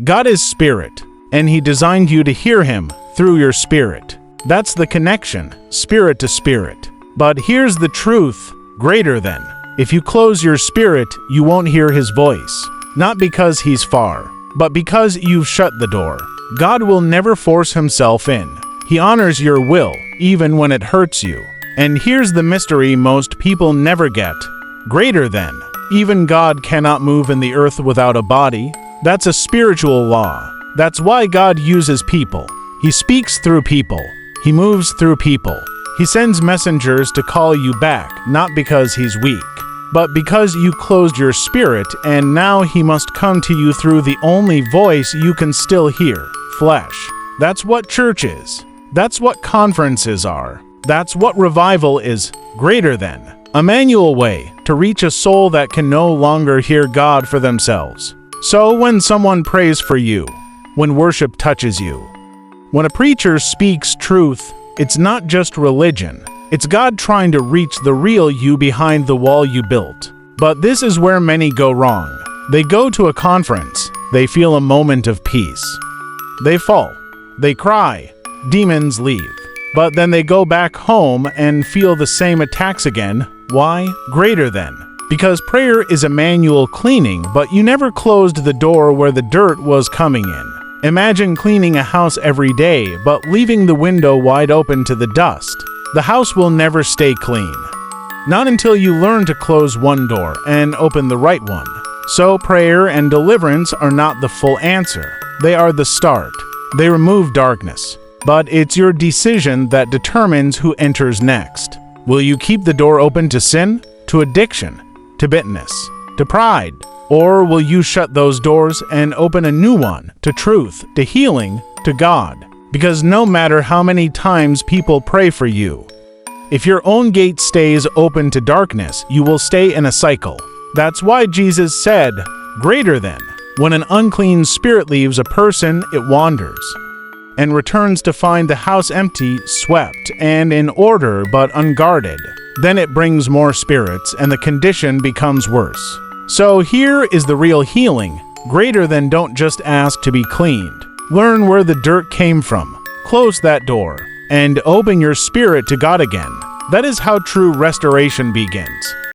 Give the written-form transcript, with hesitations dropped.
God is spirit, and He designed you to hear Him through your spirit. That's the connection, spirit to spirit. But here's the truth, greater than. If you close your spirit, you won't hear His voice. Not because He's far, but because you've shut the door. God will never force Himself in. He honors your will, even when it hurts you. And here's the mystery most people never get. Greater than. Even God cannot move in the earth without a body. That's a spiritual law. That's why God uses people. He speaks through people. He moves through people. He sends messengers to call you back, not because He's weak, but because you closed your spirit, and now He must come to you through the only voice you can still hear, flesh. That's what church is. That's what conferences are. That's what revival is, greater than. A manual way to reach a soul that can no longer hear God for themselves. So when someone prays for you, when worship touches you, when a preacher speaks truth, it's not just religion. It's God trying to reach the real you behind the wall you built. But this is where many go wrong. They go to a conference. They feel a moment of peace. They fall. They cry. Demons leave. But then they go back home and feel the same attacks again. Why? Greater than. Because prayer is a manual cleaning, but you never closed the door where the dirt was coming in. Imagine cleaning a house every day, but leaving the window wide open to the dust. The house will never stay clean. Not until you learn to close one door and open the right one. So prayer and deliverance are not the full answer. They are the start. They remove darkness. But it's your decision that determines who enters next. Will you keep the door open to sin, to addiction, to bitterness, to pride? Or will you shut those doors and open a new one to truth, to healing, to God? Because no matter how many times people pray for you, if your own gate stays open to darkness, you will stay in a cycle. That's why Jesus said, greater than. When an unclean spirit leaves a person, it wanders and returns to find the house empty, swept, and in order but unguarded. Then it brings more spirits, and the condition becomes worse. So here is the real healing. Greater than. Don't just ask to be cleaned. Learn where the dirt came from. Close that door, and open your spirit to God again. That is how true restoration begins.